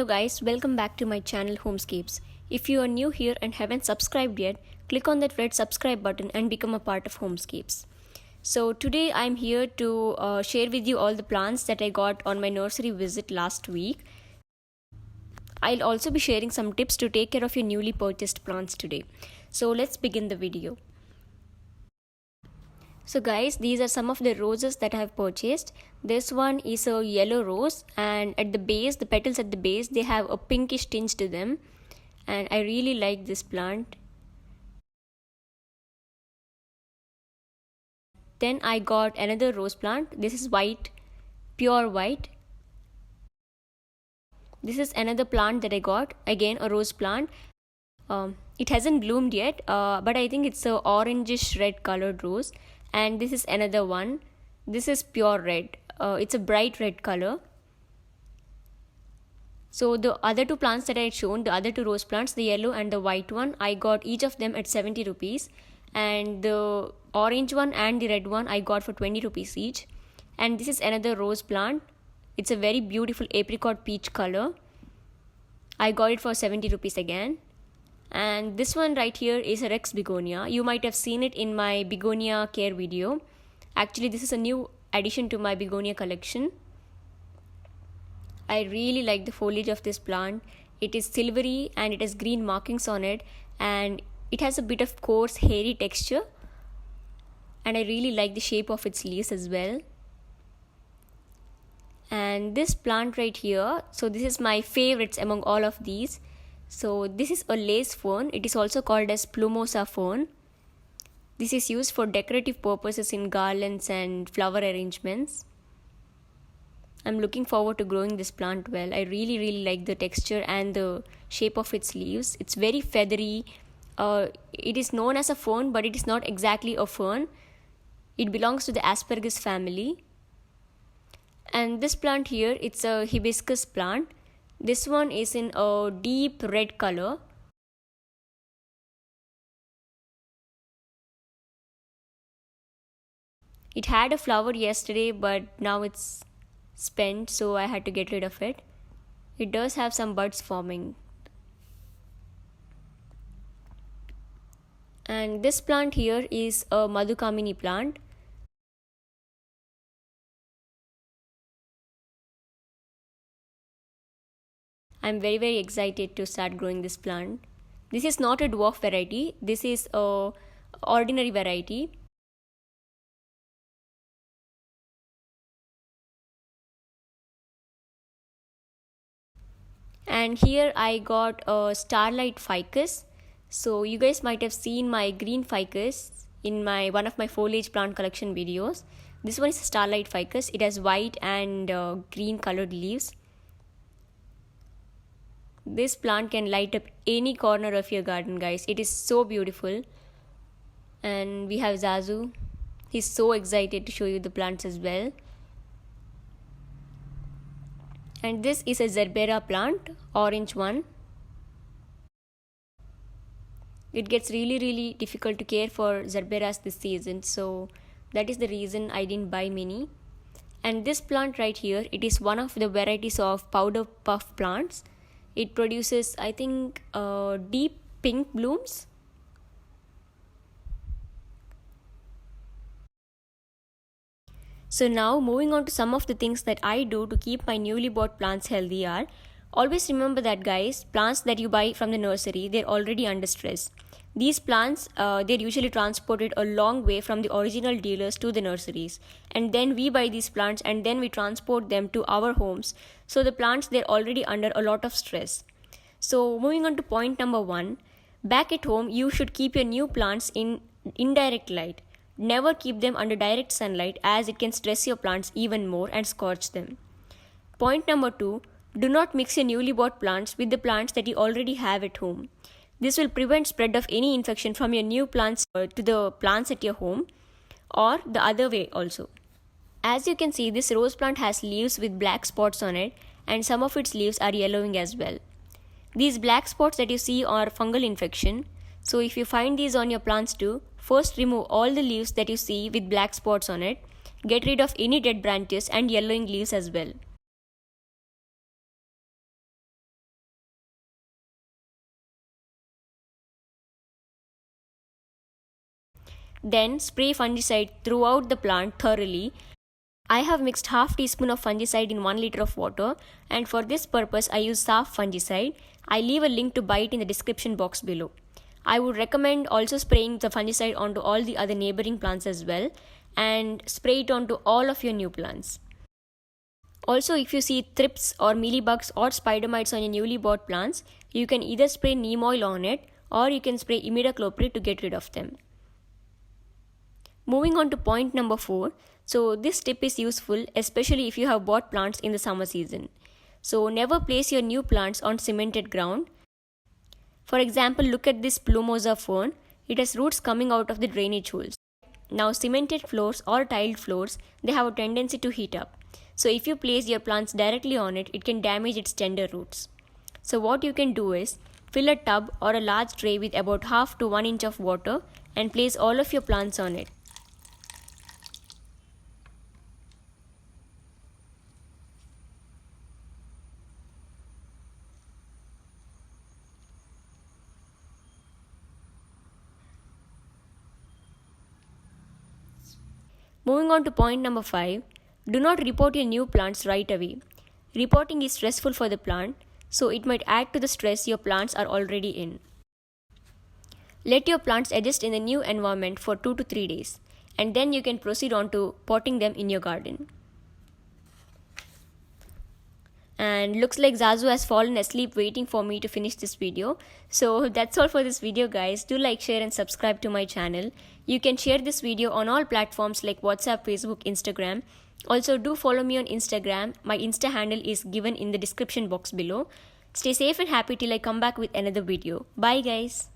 Hello guys, welcome back to my channel Homescapes. If you are new here and haven't subscribed yet, click on that red subscribe button and become a part of Homescapes. So today I'm here to share with you all the plants that I got on my nursery visit last week. I'll also be sharing some tips to take care of your newly purchased plants today. So let's begin the video. So guys, these are some of the roses that I have purchased. This one is a yellow rose, and at the base, the petals at the base, they have a pinkish tinge to them, and I really like this plant. Then I got another rose plant. This is white, pure white. This is another plant that I got, again a rose plant. It hasn't bloomed yet, but I think it's a orangish red colored rose. And this is another one. This is pure red. It's a bright red color. So the other two plants that I had shown, the other two rose plants, the yellow and the white one, I got each of them at 70 rupees. And the orange one and the red one I got for 20 rupees each. And this is another rose plant. It's a very beautiful apricot peach color. I got it for 70 rupees again. And this one right here is a Rex begonia. You might have seen it in my begonia care video. Actually, this is a new addition to my begonia collection. I really like the foliage of this plant. It is silvery and it has green markings on it, and it has a bit of coarse hairy texture, and I really like the shape of its leaves as well. And this plant right here, so this is my favorites among all of these. So this is a lace fern. It is also called as plumosa fern. This is used for decorative purposes in garlands and flower arrangements. I'm looking forward to growing this plant well. I really like the texture and the shape of its leaves. It's very feathery. It is known as a fern, but it is not exactly a fern. It belongs to the Aspergillus family. And this plant here, it's a hibiscus plant. This one is in a deep red color. It had a flower yesterday, but now it's spent, so I had to get rid of it. It does have some buds forming. And this plant here is a Madhukamini plant. I'm very excited to start growing this plant. This is not a dwarf variety. This is a ordinary variety. And here I got a starlight ficus. So you guys might have seen my green ficus in one of my foliage plant collection videos. This one is a starlight ficus. It has white and green colored leaves. This plant can light up any corner of your garden, guys. It is so beautiful. And we have Zazu. He's so excited to show you the plants as well. And this is a Zerbera plant, orange one. It gets really difficult to care for Zerberas this season, so that is the reason I didn't buy many. And this plant right here, it is one of the varieties of powder puff plants. It produces, I think, deep pink blooms. So now moving on to some of the things that I do to keep my newly bought plants healthy are, always remember that guys, plants that you buy from the nursery, they're already under stress. These plants, they're usually transported a long way from the original dealers to the nurseries. And then we buy these plants and then we transport them to our homes. So the plants, they're already under a lot of stress. So moving on to point number 1, back at home, you should keep your new plants in indirect light. Never keep them under direct sunlight, as it can stress your plants even more and scorch them. Point number 2, do not mix your newly bought plants with the plants that you already have at home. This will prevent spread of any infection from your new plants to the plants at your home, or the other way also. As you can see, this rose plant has leaves with black spots on it, and some of its leaves are yellowing as well. These black spots that you see are fungal infection. So if you find these on your plants too, first remove all the leaves that you see with black spots on it. Get rid of any dead branches and yellowing leaves as well. Then spray fungicide throughout the plant thoroughly. I have mixed half teaspoon of fungicide in 1 liter of water, and for this purpose I use SAF fungicide. I leave a link to buy it in the description box below. I would recommend also spraying the fungicide onto all the other neighboring plants as well, and spray it onto all of your new plants. Also, if you see thrips or mealybugs or spider mites on your newly bought plants, you can either spray neem oil on it or you can spray imidacloprid to get rid of them. Moving on to point number 4. So this tip is useful especially if you have bought plants in the summer season. So never place your new plants on cemented ground. For example, look at this plumosa fern. It has roots coming out of the drainage holes. Now cemented floors or tiled floors, they have a tendency to heat up. So if you place your plants directly on it, it can damage its tender roots. So what you can do is fill a tub or a large tray with about half to 1 inch of water and place all of your plants on it. Moving on to point number 5, do not report your new plants right away. Reporting is stressful for the plant, so it might add to the stress your plants are already in. Let your plants adjust in the new environment for 2 to 3 days, and then you can proceed on to potting them in your garden. And looks like Zazu has fallen asleep waiting for me to finish this video. So that's all for this video guys. Do like, share and subscribe to my channel. You can share this video on all platforms like WhatsApp, Facebook, Instagram. Also do follow me on Instagram. My Insta handle is given in the description box below. Stay safe and happy till I come back with another video. Bye guys.